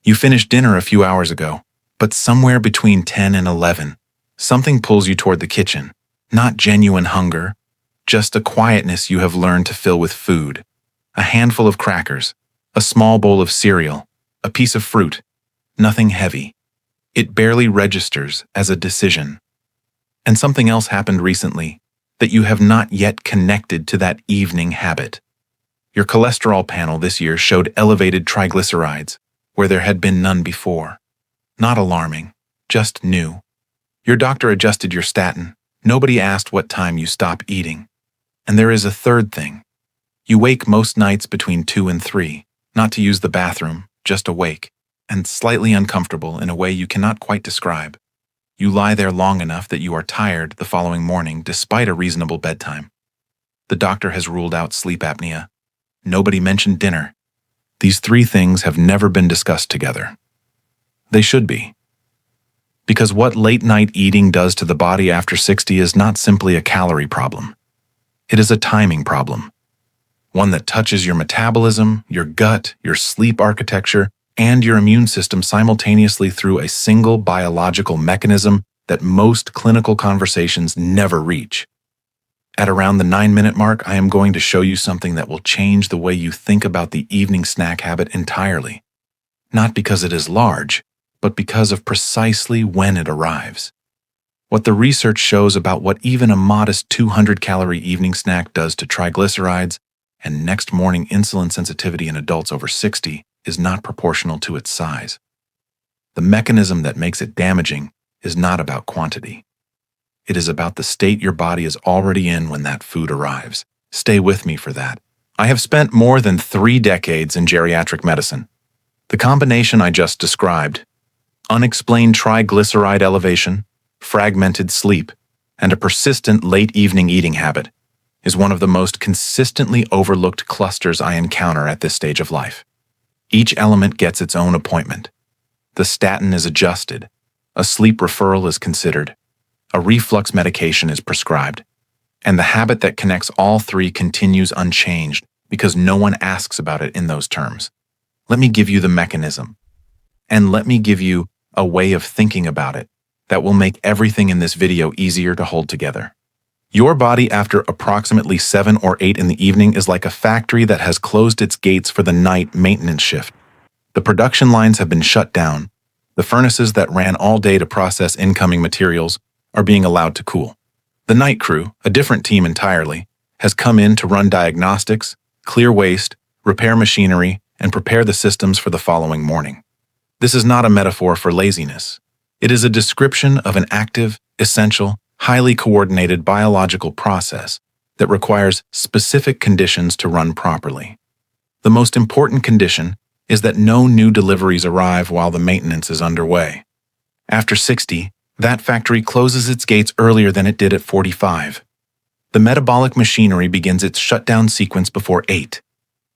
You finished dinner a few hours ago, but somewhere between 10 and 11, something pulls you toward the kitchen. Not genuine hunger, just a quietness you have learned to fill with food. A handful of crackers, a small bowl of cereal, a piece of fruit. Nothing heavy. It barely registers as a decision. And something else happened recently that you have not yet connected to that evening habit. Your cholesterol panel this year showed elevated triglycerides, where there had been none before. Not alarming, just new. Your doctor adjusted your statin. Nobody asked what time you stop eating. And there is a third thing. You wake most nights between 2 and 3, not to use the bathroom, just awake, and slightly uncomfortable in a way you cannot quite describe. You lie there long enough that you are tired the following morning despite a reasonable bedtime. The doctor has ruled out sleep apnea. Nobody mentioned dinner. These three things have never been discussed together. They should be. Because what late-night eating does to the body after 60 is not simply a calorie problem. It is a timing problem. One that touches your metabolism, your gut, your sleep architecture, and your immune system simultaneously through a single biological mechanism that most clinical conversations never reach. At around the 9-minute mark, I am going to show you something that will change the way you think about the evening snack habit entirely. Not because it is large, but because of precisely when it arrives. What the research shows about what even a modest 200-calorie evening snack does to triglycerides and next morning insulin sensitivity in adults over 60 is not proportional to its size. The mechanism that makes it damaging is not about quantity. It is about the state your body is already in when that food arrives. Stay with me for that. I have spent more than 3 decades in geriatric medicine. The combination I just described, unexplained triglyceride elevation, fragmented sleep, and a persistent late evening eating habit, is one of the most consistently overlooked clusters I encounter at this stage of life. Each element gets its own appointment. The statin is adjusted, a sleep referral is considered, a reflux medication is prescribed, and the habit that connects all three continues unchanged because no one asks about it in those terms. Let me give you the mechanism, and let me give you a way of thinking about it that will make everything in this video easier to hold together. Your body after approximately 7 or 8 in the evening is like a factory that has closed its gates for the night maintenance shift. The production lines have been shut down. The furnaces that ran all day to process incoming materials are being allowed to cool. The night crew, a different team entirely, has come in to run diagnostics, clear waste, repair machinery, and prepare the systems for the following morning. This is not a metaphor for laziness. It is a description of an active, essential, highly coordinated biological process that requires specific conditions to run properly. The most important condition is that no new deliveries arrive while the maintenance is underway. After 60, that factory closes its gates earlier than it did at 45. The metabolic machinery begins its shutdown sequence before 8.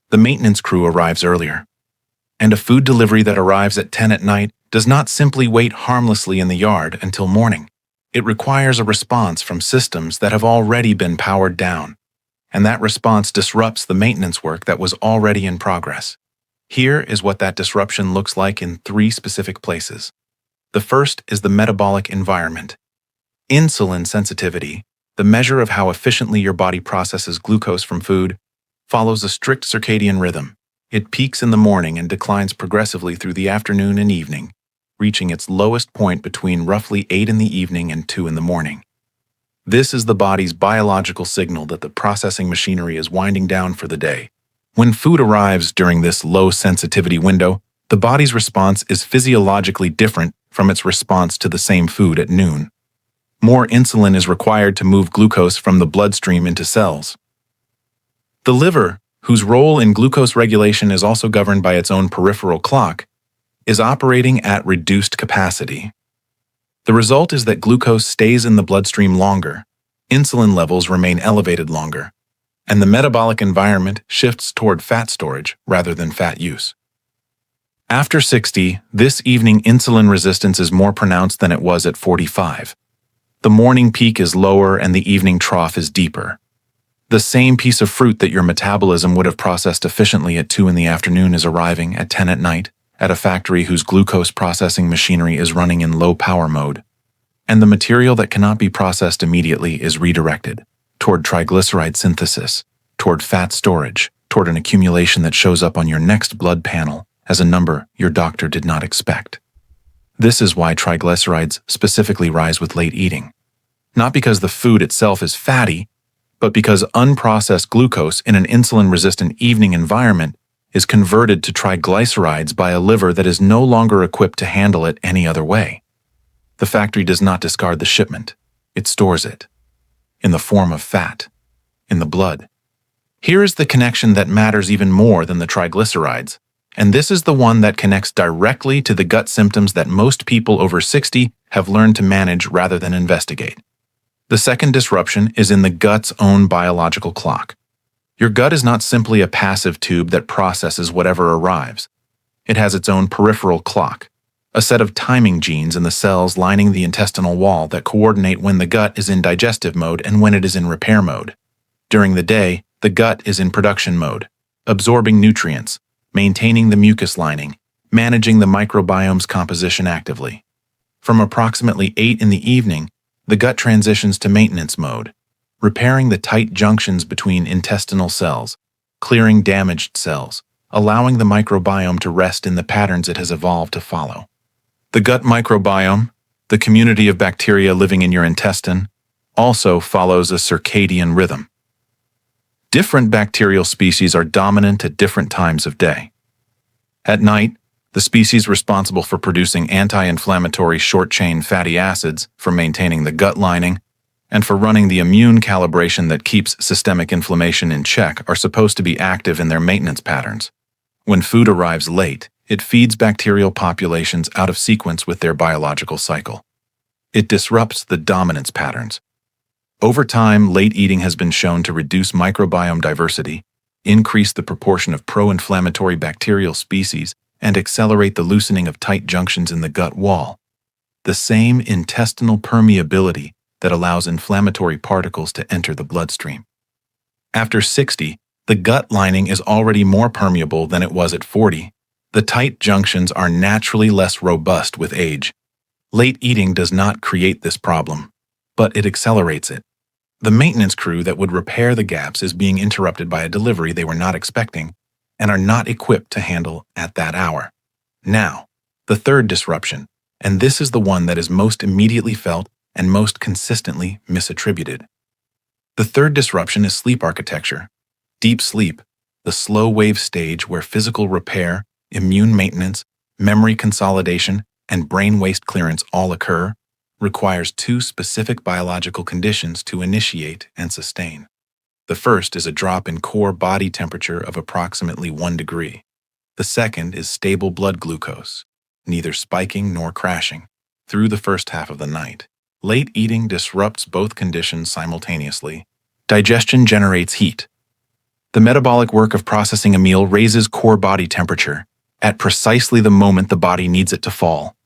The maintenance crew arrives earlier. And a food delivery that arrives at 10 at night does not simply wait harmlessly in the yard until morning. It requires a response from systems that have already been powered down, and that response disrupts the maintenance work that was already in progress. Here is what that disruption looks like in 3 specific places. The first is the metabolic environment. Insulin sensitivity, the measure of how efficiently your body processes glucose from food, follows a strict circadian rhythm. It peaks in the morning and declines progressively through the afternoon and evening, reaching its lowest point between roughly 8 in the evening and 2 in the morning. This is the body's biological signal that the processing machinery is winding down for the day. When food arrives during this low sensitivity window, the body's response is physiologically different from its response to the same food at noon. More insulin is required to move glucose from the bloodstream into cells. The liver, whose role in glucose regulation is also governed by its own peripheral clock, is operating at reduced capacity. The result is that glucose stays in the bloodstream longer, insulin levels remain elevated longer, and the metabolic environment shifts toward fat storage rather than fat use. After 60, this evening insulin resistance is more pronounced than it was at 45. The morning peak is lower and the evening trough is deeper. The same piece of fruit that your metabolism would have processed efficiently at 2 in the afternoon is arriving at 10 at night, at a factory whose glucose processing machinery is running in low power mode, and the material that cannot be processed immediately is redirected toward triglyceride synthesis, toward fat storage, toward an accumulation that shows up on your next blood panel as a number your doctor did not expect. This is why triglycerides specifically rise with late eating. Not because the food itself is fatty, but because unprocessed glucose in an insulin-resistant evening environment is converted to triglycerides by a liver that is no longer equipped to handle it any other way. The factory does not discard the shipment. It stores it. In the form of fat. In the blood. Here is the connection that matters even more than the triglycerides, and this is the one that connects directly to the gut symptoms that most people over 60 have learned to manage rather than investigate. The second disruption is in the gut's own biological clock. Your gut is not simply a passive tube that processes whatever arrives. It has its own peripheral clock, a set of timing genes in the cells lining the intestinal wall that coordinate when the gut is in digestive mode and when it is in repair mode. During the day, the gut is in production mode, absorbing nutrients, maintaining the mucus lining, managing the microbiome's composition actively. From approximately 8 in the evening, the gut transitions to maintenance mode, repairing the tight junctions between intestinal cells, clearing damaged cells, allowing the microbiome to rest in the patterns it has evolved to follow. The gut microbiome, the community of bacteria living in your intestine, also follows a circadian rhythm. Different bacterial species are dominant at different times of day. At night, the species responsible for producing anti-inflammatory short-chain fatty acids for maintaining the gut lining and for running the immune calibration that keeps systemic inflammation in check are supposed to be active in their maintenance patterns. When food arrives late, it feeds bacterial populations out of sequence with their biological cycle. It disrupts the dominance patterns. Over time, late eating has been shown to reduce microbiome diversity, increase the proportion of pro-inflammatory bacterial species, and accelerate the loosening of tight junctions in the gut wall. The same intestinal permeability that allows inflammatory particles to enter the bloodstream. After 60, the gut lining is already more permeable than it was at 40. The tight junctions are naturally less robust with age. Late eating does not create this problem, but it accelerates it. The maintenance crew that would repair the gaps is being interrupted by a delivery they were not expecting and are not equipped to handle at that hour. Now, the third disruption, and this is the one that is most immediately felt and most consistently misattributed. The third disruption is sleep architecture. Deep sleep, the slow wave stage where physical repair, immune maintenance, memory consolidation, and brain waste clearance all occur, requires two specific biological conditions to initiate and sustain. The first is a drop in core body temperature of approximately 1 degree. The second is stable blood glucose, neither spiking nor crashing, through the first half of the night. Late eating disrupts both conditions simultaneously. Digestion generates heat. The metabolic work of processing a meal raises core body temperature at precisely the moment the body needs it to fall.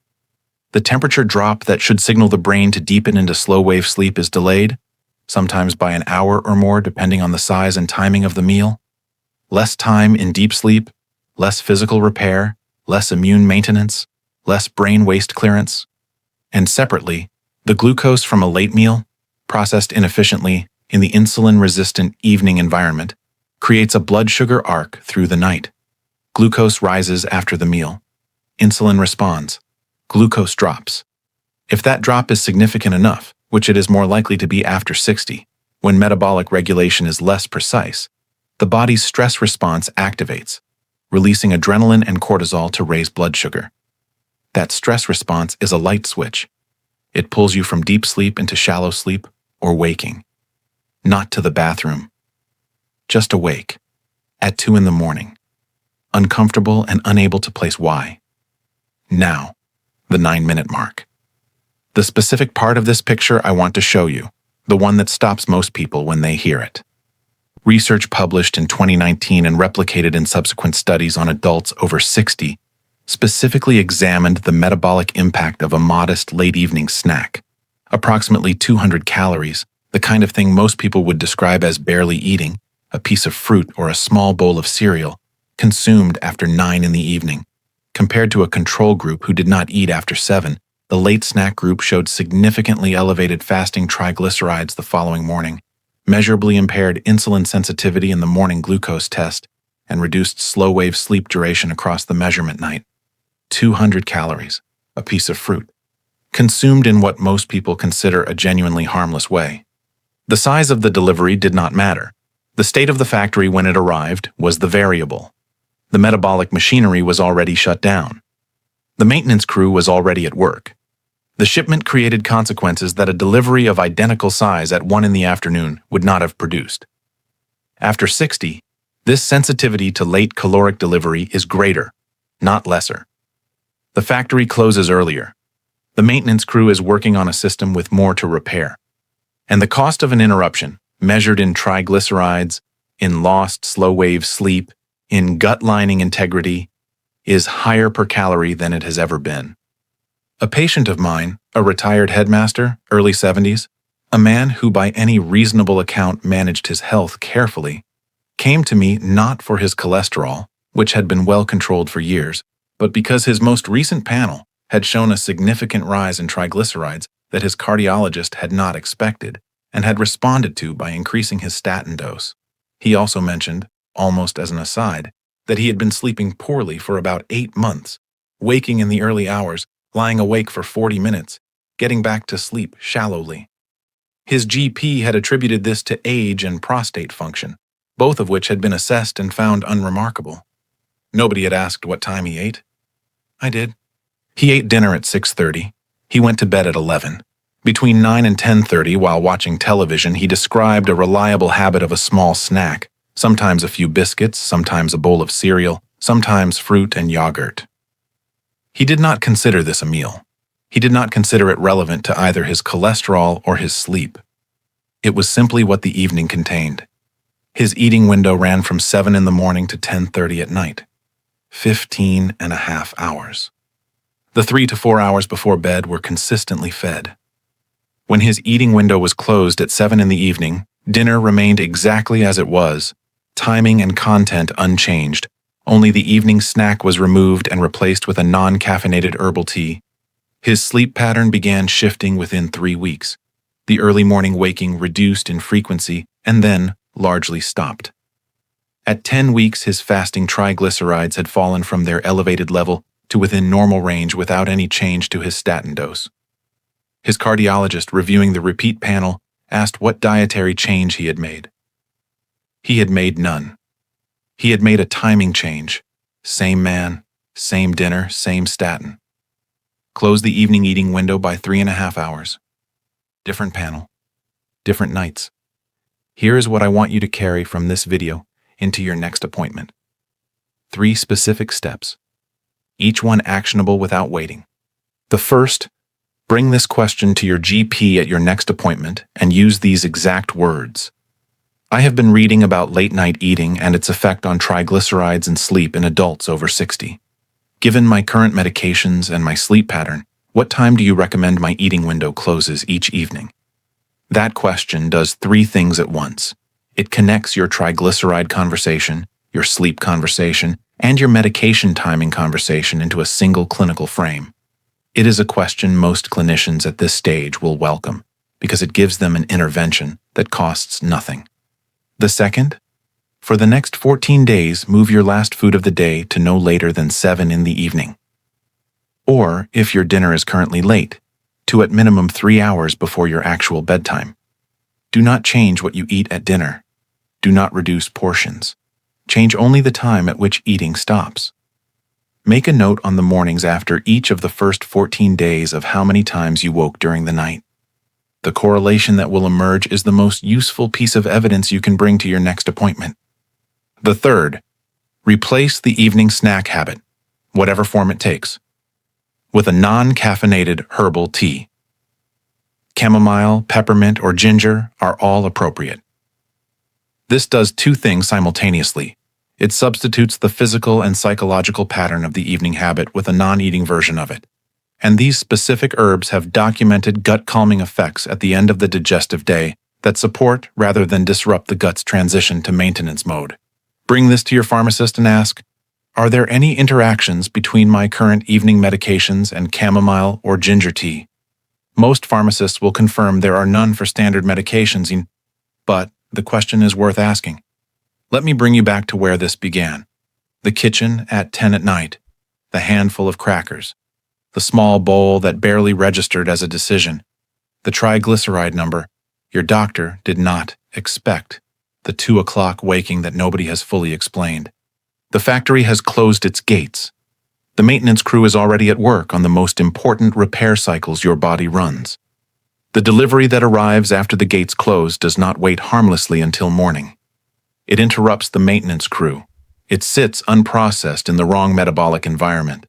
The temperature drop that should signal the brain to deepen into slow-wave sleep is delayed, sometimes by an hour or more depending on the size and timing of the meal. Less time in deep sleep, less physical repair, less immune maintenance, less brain waste clearance. And separately, the glucose from a late meal, processed inefficiently in the insulin-resistant evening environment, creates a blood sugar arc through the night. Glucose rises after the meal. Insulin responds. Glucose drops. If that drop is significant enough, which it is more likely to be after 60, when metabolic regulation is less precise, the body's stress response activates, releasing adrenaline and cortisol to raise blood sugar. That stress response is a light switch. It pulls you from deep sleep into shallow sleep or waking. Not to the bathroom. Just awake. At 2 in the morning. Uncomfortable and unable to place why. Now, the 9-minute mark. The specific part of this picture I want to show you, the one that stops most people when they hear it. Research published in 2019 and replicated in subsequent studies on adults over 60 specifically examined the metabolic impact of a modest late-evening snack, approximately 200 calories, the kind of thing most people would describe as barely eating, a piece of fruit or a small bowl of cereal, consumed after 9 in the evening. Compared to a control group who did not eat after 7, the late snack group showed significantly elevated fasting triglycerides the following morning, measurably impaired insulin sensitivity in the morning glucose test, and reduced slow-wave sleep duration across the measurement night. 200 calories, a piece of fruit, consumed in what most people consider a genuinely harmless way. The size of the delivery did not matter. The state of the factory when it arrived was the variable. The metabolic machinery was already shut down. The maintenance crew was already at work. The shipment created consequences that a delivery of identical size at 1 in the afternoon would not have produced. After 60, this sensitivity to late caloric delivery is greater, not lesser. The factory closes earlier. The maintenance crew is working on a system with more to repair. And the cost of an interruption, measured in triglycerides, in lost slow-wave sleep, in gut lining integrity, is higher per calorie than it has ever been. A patient of mine, a retired headmaster, early 70s, a man who by any reasonable account managed his health carefully, came to me not for his cholesterol, which had been well controlled for years, but because his most recent panel had shown a significant rise in triglycerides that his cardiologist had not expected and had responded to by increasing his statin dose. He also mentioned, almost as an aside, that he had been sleeping poorly for about 8 months, waking in the early hours, lying awake for 40 minutes, getting back to sleep shallowly. His GP had attributed this to age and prostate function, both of which had been assessed and found unremarkable. Nobody had asked what time he ate. I did. He ate dinner at 6:30. He went to bed at 11. Between 9 and 10:30, while watching television, he described a reliable habit of a small snack, sometimes a few biscuits, sometimes a bowl of cereal, sometimes fruit and yogurt. He did not consider this a meal. He did not consider it relevant to either his cholesterol or his sleep. It was simply what the evening contained. His eating window ran from 7 in the morning to 10:30 at night. 15 and a half hours. The 3 to 4 hours before bed were consistently fed. When his eating window was closed at 7 in the evening, dinner remained exactly as it was, timing and content unchanged. Only the evening snack was removed and replaced with a non-caffeinated herbal tea. His sleep pattern began shifting within 3 weeks. The early morning waking reduced in frequency and then largely stopped. At 10 weeks, his fasting triglycerides had fallen from their elevated level to within normal range without any change to his statin dose. His cardiologist, reviewing the repeat panel, asked what dietary change he had made. He had made none. He had made a timing change. Same man, same dinner, same statin. Closed the evening eating window by 3.5 hours. Different panel. Different nights. Here is what I want you to carry from this video into your next appointment. 3 specific steps, each one actionable without waiting. The first, bring this question to your GP at your next appointment and use these exact words. I have been reading about late-night eating and its effect on triglycerides and sleep in adults over 60. Given my current medications and my sleep pattern, what time do you recommend my eating window closes each evening? That question does 3 things at once. It connects your triglyceride conversation, your sleep conversation, and your medication timing conversation into a single clinical frame. It is a question most clinicians at this stage will welcome because it gives them an intervention that costs nothing. The second, for the next 14 days, move your last food of the day to no later than 7 in the evening. Or, if your dinner is currently late, to at minimum 3 hours before your actual bedtime. Do not change what you eat at dinner. Do not reduce portions. Change only the time at which eating stops. Make a note on the mornings after each of the first 14 days of how many times you woke during the night. The correlation that will emerge is the most useful piece of evidence you can bring to your next appointment. The third, replace the evening snack habit, whatever form it takes, with a non-caffeinated herbal tea. Chamomile, peppermint, or ginger are all appropriate. This does 2 things simultaneously. It substitutes the physical and psychological pattern of the evening habit with a non-eating version of it. And these specific herbs have documented gut-calming effects at the end of the digestive day that support rather than disrupt the gut's transition to maintenance mode. Bring this to your pharmacist and ask, Are there any interactions between my current evening medications and chamomile or ginger tea? Most pharmacists will confirm there are none for standard medications, but the question is worth asking. Let me bring you back to where this began. The kitchen at 10 at night, the handful of crackers, the small bowl that barely registered as a decision, the triglyceride number your doctor did not expect, the 2 o'clock waking that nobody has fully explained. The factory has closed its gates. The maintenance crew is already at work on the most important repair cycles your body runs. The delivery that arrives after the gates close does not wait harmlessly until morning. It interrupts the maintenance crew. It sits unprocessed in the wrong metabolic environment.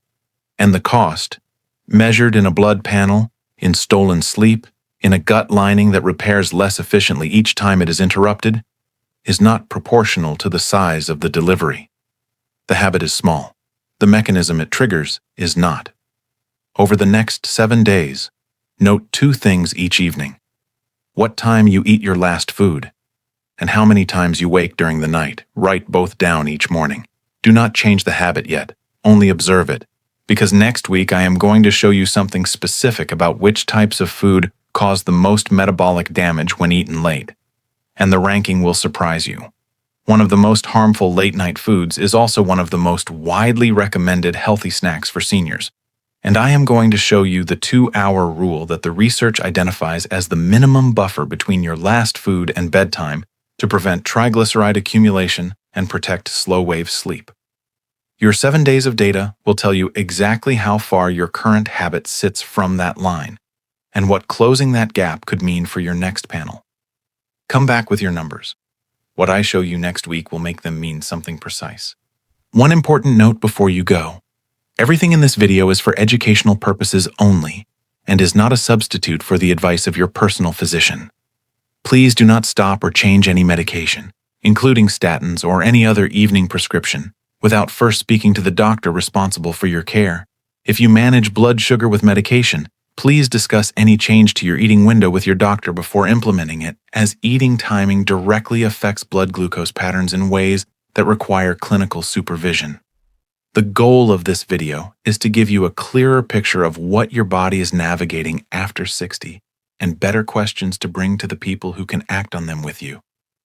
And the cost, measured in a blood panel, in stolen sleep, in a gut lining that repairs less efficiently each time it is interrupted, is not proportional to the size of the delivery. The habit is small. The mechanism it triggers is not. Over the next 7 days, note 2 things each evening. What time you eat your last food, and how many times you wake during the night. Write both down each morning. Do not change the habit yet, only observe it, because next week I am going to show you something specific about which types of food cause the most metabolic damage when eaten late. And the ranking will surprise you. One of the most harmful late-night foods is also one of the most widely recommended healthy snacks for seniors. And I am going to show you the 2-hour rule that the research identifies as the minimum buffer between your last food and bedtime to prevent triglyceride accumulation and protect slow-wave sleep. Your 7 days of data will tell you exactly how far your current habit sits from that line, and what closing that gap could mean for your next panel. Come back with your numbers. What I show you next week will make them mean something precise. One important note before you go. Everything in this video is for educational purposes only and is not a substitute for the advice of your personal physician. Please do not stop or change any medication, including statins or any other evening prescription, without first speaking to the doctor responsible for your care. If you manage blood sugar with medication, please discuss any change to your eating window with your doctor before implementing it, as eating timing directly affects blood glucose patterns in ways that require clinical supervision. The goal of this video is to give you a clearer picture of what your body is navigating after 60 and better questions to bring to the people who can act on them with you.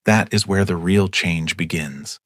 That is where the real change begins.